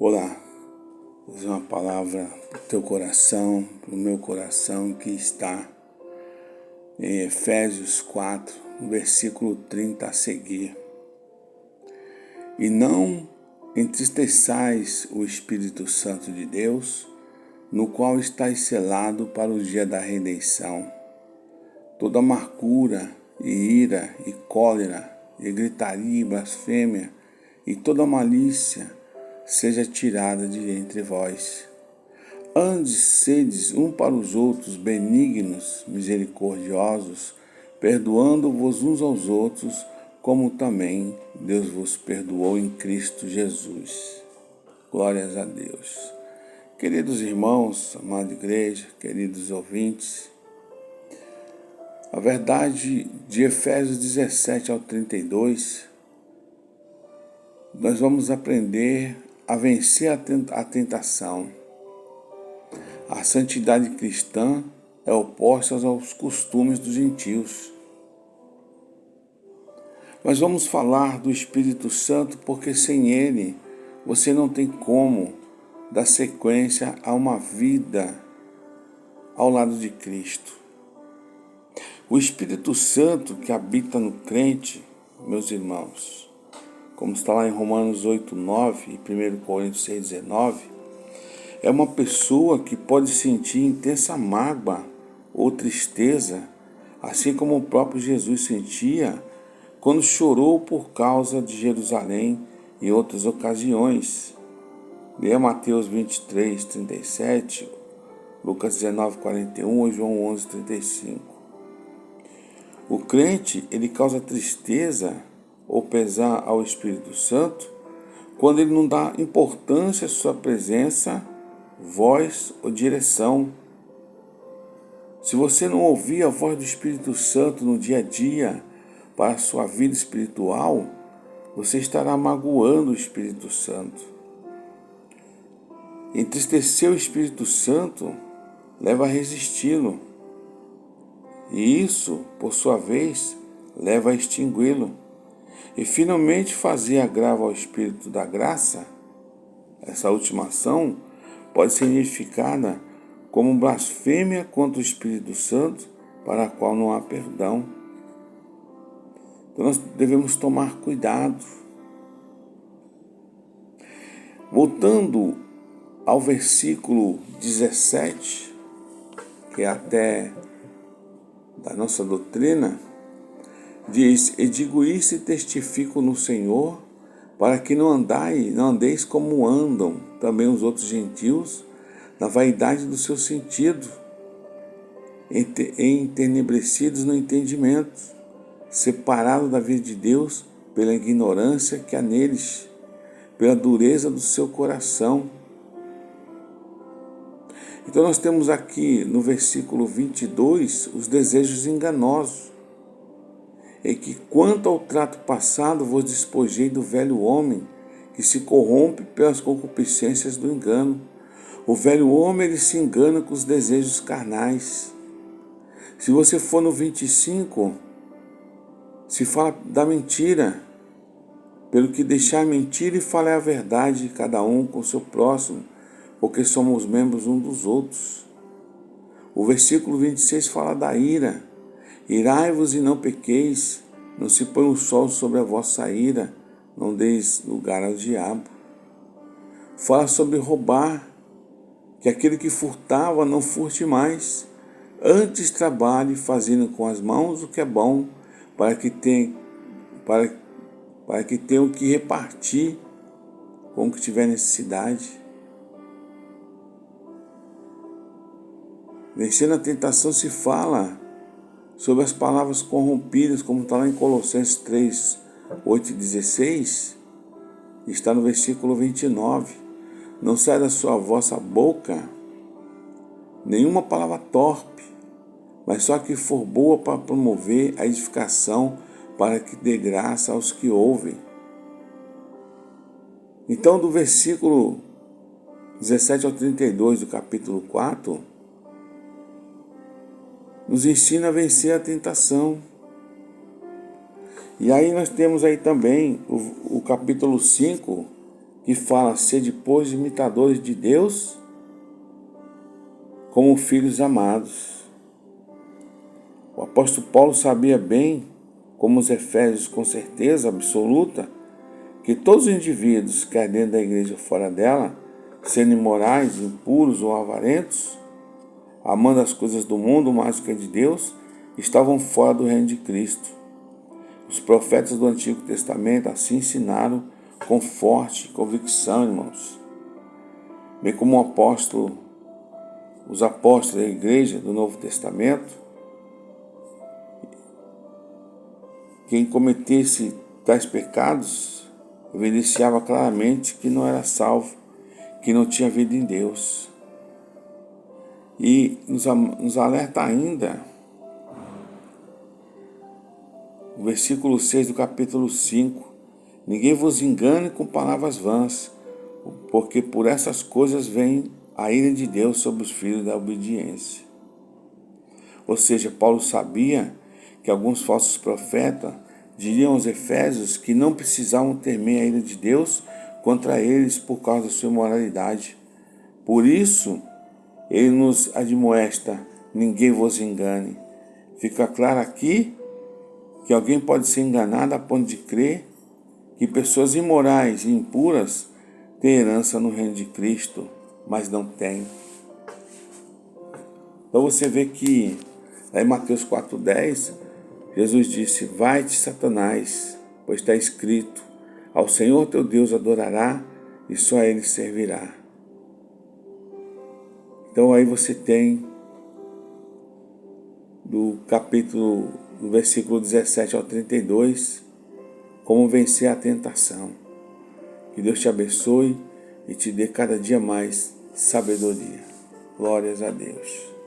Olá, vou dizer uma palavra para o teu coração, para o meu coração, que está em Efésios 4, no versículo 30 a seguir. E não entristeçais o Espírito Santo de Deus, no qual estáis selado para o dia da redenção. Toda amargura e ira e cólera e gritaria e blasfêmia e toda malícia seja tirada de entre vós. Antes sedes um para os outros benignos, misericordiosos, perdoando-vos uns aos outros, como também Deus vos perdoou em Cristo Jesus. Glórias a Deus. Queridos irmãos, amada igreja, queridos ouvintes, a verdade de Efésios 17 ao 32, nós vamos aprender a vencer a tentação. A santidade cristã é oposta aos costumes dos gentios. Nós vamos falar do Espírito Santo porque sem ele você não tem como dar sequência a uma vida ao lado de Cristo. O Espírito Santo que habita no crente, meus irmãos, como está lá em Romanos 8, 9 e 1 Coríntios 6, 19, é uma pessoa que pode sentir intensa mágoa ou tristeza, assim como o próprio Jesus sentia quando chorou por causa de Jerusalém em outras ocasiões. Leia Mateus 23, 37, Lucas 19, 41 ou João 11, 35. O crente, ele causa tristeza ou pesar ao Espírito Santo quando ele não dá importância à sua presença, voz ou direção. Se você não ouvir a voz do Espírito Santo no dia a dia para a sua vida espiritual, você estará magoando o Espírito Santo. Entristecer o Espírito Santo leva a resisti-lo. E isso, por sua vez, leva a extingui-lo. E finalmente fazer agravo ao Espírito da graça, essa última ação pode ser identificada como blasfêmia contra o Espírito Santo, para a qual não há perdão. Então nós devemos tomar cuidado. Voltando ao versículo 17, que é até da nossa doutrina, diz: E digo isso e testifico no Senhor, para que não andeis como andam também os outros gentios, na vaidade do seu sentido, entenebrecidos no entendimento, separados da vida de Deus pela ignorância que há neles, pela dureza do seu coração. Então nós temos aqui no versículo 22 os desejos enganosos. E que quanto ao trato passado vos despojei do velho homem, que se corrompe pelas concupiscências do engano. O velho homem, ele se engana com os desejos carnais. Se você for no 25, se fala da mentira, pelo que deixar a mentira e falar a verdade, cada um com o seu próximo, porque somos membros uns dos outros. O versículo 26 fala da ira. Irai-vos e não pequeis, não se põe o sol sobre a vossa ira, não deis lugar ao diabo. Fala sobre roubar, que aquele que furtava não furte mais, antes trabalhe fazendo com as mãos o que é bom, para que tenham o que repartir com o que tiver necessidade. Vencendo a tentação se fala sobre as palavras corrompidas, como está lá em Colossenses 3, 8 e 16, está no versículo 29. Não sai da sua vossa boca nenhuma palavra torpe, mas só que for boa para promover a edificação, para que dê graça aos que ouvem. Então, do versículo 17 ao 32 do capítulo 4, nos ensina a vencer a tentação. E aí nós temos aí também o capítulo 5, que fala: sede, pois, imitadores de Deus, como filhos amados. O apóstolo Paulo sabia bem, como os Efésios, com certeza absoluta, que todos os indivíduos, quer dentro da igreja ou fora dela, sendo imorais, impuros ou avarentos, amando as coisas do mundo mais do que de Deus, estavam fora do reino de Cristo. Os profetas do Antigo Testamento assim ensinaram com forte convicção, irmãos. Bem como os apóstolos da igreja do Novo Testamento, quem cometesse tais pecados evidenciava claramente que não era salvo, que não tinha vida em Deus. E nos alerta ainda o versículo 6 do capítulo 5: ninguém vos engane com palavras vãs, porque por essas coisas vem a ira de Deus sobre os filhos da obediência. Ou seja, Paulo sabia que alguns falsos profetas diriam aos Efésios que não precisavam temer a ira de Deus contra eles por causa da sua imoralidade. Por isso, ele nos admoesta: ninguém vos engane. Fica claro aqui que alguém pode ser enganado a ponto de crer que pessoas imorais e impuras têm herança no reino de Cristo, mas não têm. Então você vê que lá em Mateus 4,10, Jesus disse: vai-te, Satanás, pois está escrito: ao Senhor teu Deus adorará e só a Ele servirá. Então aí você tem do versículo 17 ao 32, como vencer a tentação. Que Deus te abençoe e te dê cada dia mais sabedoria. Glórias a Deus.